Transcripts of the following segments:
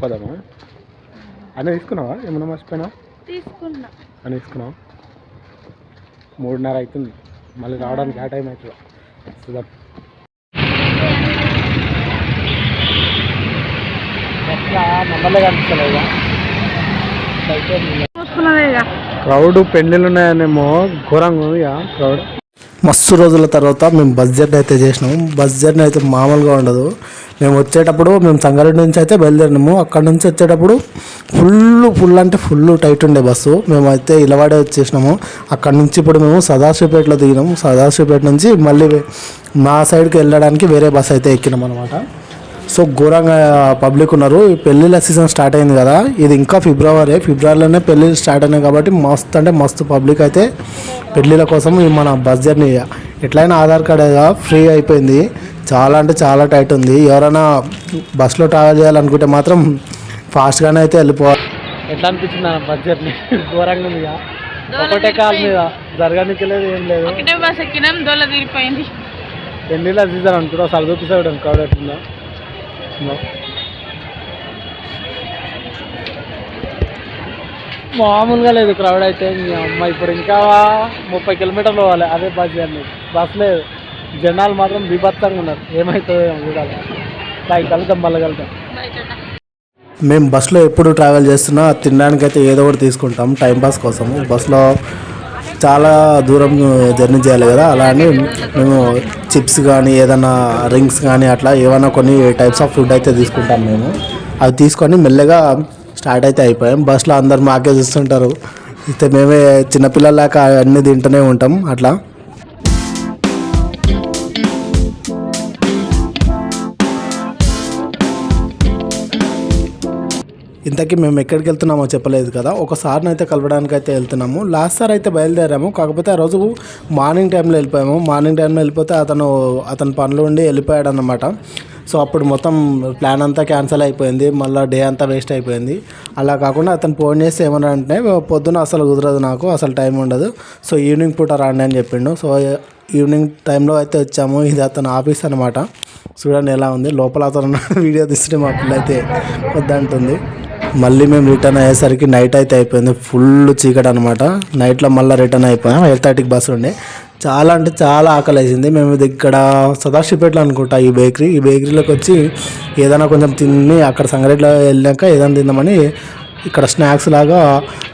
పోదామా? అన్నీ తీసుకున్నావా? ఏమన్నా మర్చిపోయినా? తీసుకున్నా. అని తీసుకున్నావా? 3:30 అవుతుంది. మళ్ళీ రావడానికి ఆ టైం అవుతుంది. చూద్దాం. మమ్మల్ని కనిపిస్తలేదా? క్రౌడ్ పెళ్ళిళ్ళు ఉన్నాయనేమో ఘోరంగా ఉంది క్రౌడ్. మస్తు రోజుల తర్వాత మేము బస్ జర్నీ అయితే చేసినాము. బస్ జర్నీ అయితే మామూలుగా ఉండదు. మేము వచ్చేటప్పుడు మేము సంగారెడ్డి నుంచి అయితే బయలుదేరినాము. అక్కడ నుంచి వచ్చేటప్పుడు ఫుల్ అంటే ఫుల్ టైట్ ఉండే బస్సు. మేమైతే ఇలవాడే వచ్చేసినాము. అక్కడ నుంచి ఇప్పుడు మేము సదాశివపేటలో దిగినాము. సదాశివపేట నుంచి మళ్ళీ మా సైడ్కి వెళ్ళడానికి వేరే బస్సు అయితే ఎక్కినాం అనమాట. సో ఘోరంగా పబ్లిక్ ఉన్నారు. పెళ్ళిళ్ళ సీజన్ స్టార్ట్ అయింది కదా, ఇది ఇంకా ఫిబ్రవరిలోనే పెళ్ళిళ్ళు స్టార్ట్ అయినాయి కాబట్టి మస్తు అంటే మస్తు పబ్లిక్ అయితే పెళ్ళిళ్ళ కోసం మన బస్ జర్నీ ఎట్లయినా ఆధార్ కార్డ్ ఫ్రీ అయిపోయింది. చాలా అంటే చాలా టైట్ ఉంది. ఎవరైనా బస్సులో ట్రావెల్ చేయాలనుకుంటే మాత్రం ఫాస్ట్గానే అయితే వెళ్ళిపోవాలి. ఎట్లా అనిపించింది బస్ జర్నీ? ఘోరంగా ఉంది. ఒకటే కాల్ మీద జరగడానికి లేదు, ఏం లేదు. పెళ్ళిళ్ళ సీజన్ అనుకుంటా అసలు చూపిస్తాడు క్రౌడ్ ఎట్లుందో. మామూలుగా లేదు క్రౌడ్ అయితే. మీ అమ్మ ఇప్పుడు ఇంకా 30 కిలోమీటర్లు పోవాలి. అదే బస్ జర్నీ. బస్ లేదు, జనాలు మాత్రం బీభత్సంగా ఉన్నారు. ఏమవుతుందో చూడాలి. పైకి కలుద్దాం, మళ్ళీ కలుద్దాం. మేము బస్సులో ఎప్పుడు ట్రావెల్ చేస్తున్నా తినడానికి అయితే ఏదో ఒకటి తీసుకుంటాం టైంపాస్ కోసం. బస్సులో చాలా దూరం జర్నీ చేయాలి కదా, అలా అని మేము చిప్స్ కానీ ఏదైనా రింగ్స్ కానీ అట్లా ఏమైనా కొన్ని టైప్స్ ఆఫ్ ఫుడ్ అయితే తీసుకుంటాం. మేము అవి తీసుకొని మెల్లగా స్టార్ట్ అయితే అయిపోయాం. బస్సులో అందరు మాకే చూస్తుంటారు. అయితే మేమే చిన్నపిల్లలాగా అన్నీ తింటూనే ఉంటాం అట్లా. ఇంతకీ మేము ఎక్కడికి వెళ్తున్నామో చెప్పలేదు కదా. ఒకసారిని అయితే కలవడానికి అయితే వెళ్తున్నాము. లాస్ట్ సార్ అయితే బయలుదేరాము, కాకపోతే ఆ రోజు మార్నింగ్ టైంలో వెళ్ళిపోయాము. మార్నింగ్ టైంలో వెళ్ళిపోతే అతని పనులు ఉండి వెళ్ళిపోయాడు అన్నమాట. సో అప్పుడు మొత్తం ప్లాన్ అంతా క్యాన్సిల్ అయిపోయింది. మళ్ళీ డే అంతా వేస్ట్ అయిపోయింది. అలా కాకుండా అతను ఫోన్ చేసి ఏమన్నా అంటే పొద్దున అసలు కుదరదు, నాకు అసలు టైం ఉండదు, సో ఈవినింగ్ పూట రాండి అని చెప్పిండు. సో ఈవినింగ్ టైంలో అయితే వచ్చాము. ఇది అతను ఆఫీస్ అనమాట. చూడండి ఎలా ఉంది లోపల. అతను వీడియో తీస్తుంటే మా పిల్ల అయితే వద్దంటుంది. మళ్ళీ మేము రిటర్న్ అయ్యేసరికి నైట్ అయితే అయిపోయింది. ఫుల్ చీకటి అనమాట. నైట్లో మళ్ళీ రిటర్న్ అయిపోయాం. 8:30కి బస్సు ఉండే. చాలా అంటే చాలా ఆకలి వేసింది. మేము ఇక్కడ సదాశివపేటలో అనుకుంటా ఈ బేకరీలోకి వచ్చి ఏదైనా కొంచెం తిని అక్కడ సంగారెడ్డిలో వెళ్ళాక ఏదైనా తిందామని ఇక్కడ స్నాక్స్ లాగా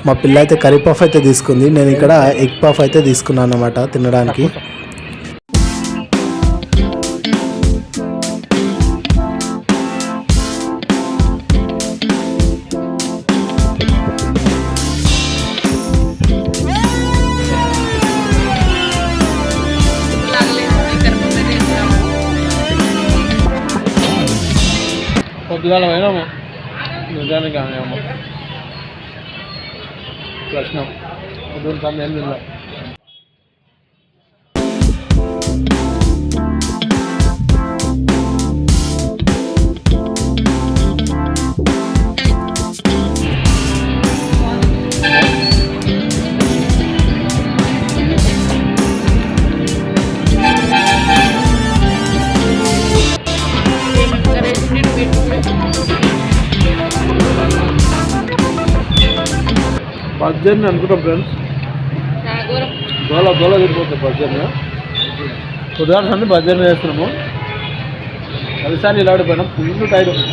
మా పిల్ల అయితే కర్రీ పఫ్ అయితే తీసుకుంది. నేను ఇక్కడ ఎగ్ పఫ్ అయితే తీసుకున్నాను అన్నమాట తినడానికి. పొద్దుగాల పోయినాము నిజానికి అమ్మ ప్రశ్న పొద్దున్న సమయం తిన్నాం. బస్ జర్నీ అనుకుంటాం ఫ్రెండ్స్, దోల తిరిగిపోతుంది బస్ జర్నీ. కుదరాల్సింది బస్ జర్నీ చేస్తున్నాము. పదిసార్లు ఇలా ఆడిపోయినాం. ఫుల్ టైట్ ఉంది.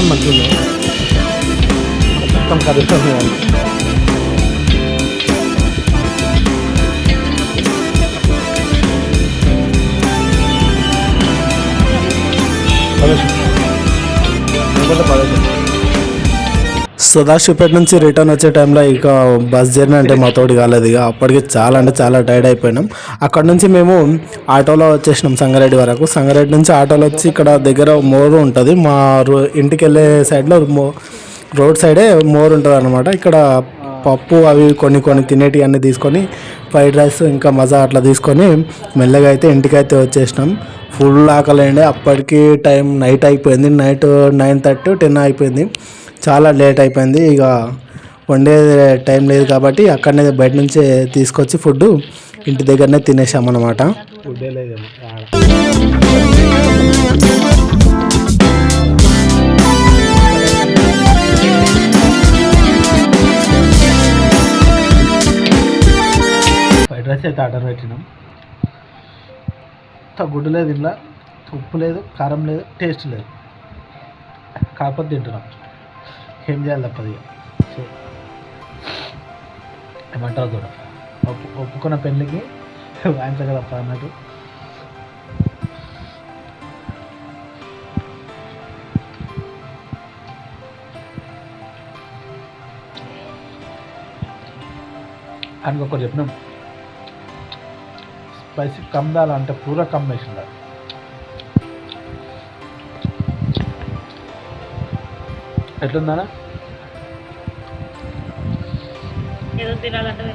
మంచిగా మొత్తం కలుస్తుంది. సదాశివపేట నుంచి రిటర్న్ వచ్చే టైంలో ఇక బస్ జర్నీ అంటే మా తోటి కాలేదు. ఇక అప్పటికి చాలా అంటే చాలా టైర్డ్ అయిపోయినాం. అక్కడ నుంచి మేము ఆటోలో వచ్చేసినాం సంగారెడ్డి వరకు. సంగారెడ్డి నుంచి ఆటోలో వచ్చి ఇక్కడ దగ్గర మోరు ఉంటుంది. మా ఇంటికి వెళ్ళే సైడ్లో రోడ్ సైడే మోర్ ఉంటుంది అనమాట. ఇక్కడ పప్పు అవి కొన్ని తినేటివి అన్నీ తీసుకొని ఫ్రైడ్ రైస్ ఇంకా మజా అట్లా తీసుకొని మెల్లగా అయితే ఇంటికైతే వచ్చేసినాం. ఫుల్ ఆకలేండి. అప్పటికి టైం నైట్ అయిపోయింది. నైట్ 9:30 10 అయిపోయింది. చాలా లేట్ అయిపోయింది. ఇక వండే టైం లేదు కాబట్టి అక్కడనే బయట నుంచే తీసుకొచ్చి ఫుడ్ ఇంటి దగ్గరనే తినేసామన్నమాట. ఫుడ్డే లేదేమో ఫ్రైడ్ రైస్ అయితే ఆర్డర్ పెట్టినాం. గుడ్డు లేదు, ఇంట్లో ఉప్పు లేదు, కారం లేదు, టేస్ట్ లేదు. కాకపోతే తింటున్నాం. ఏం చేయాలి తప్పది. సో ఏమంటారు చూడ, ఒప్పుకున్న పెళ్ళికి వాయించక తప్ప అన్నట్టు. అని ఒకటి చెప్పినాం, స్పైసీ కమ్ దాలంటే పూరా కమ్ వేసింది. ఎట్లుందా ఏదో తినాలంటే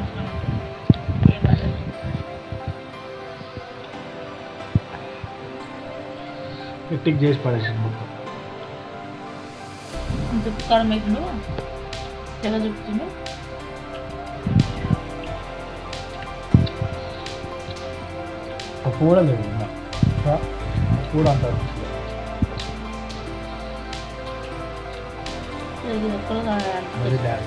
ఎట్టికి చేసి పడేసింది మొత్తం. దుఃఖం వేసిండు, ఎలా చూపుతుండు. కూడా లేదు, కూడా అంటారు. ఇది ఎక్కడ వెరీ బ్యాడ్.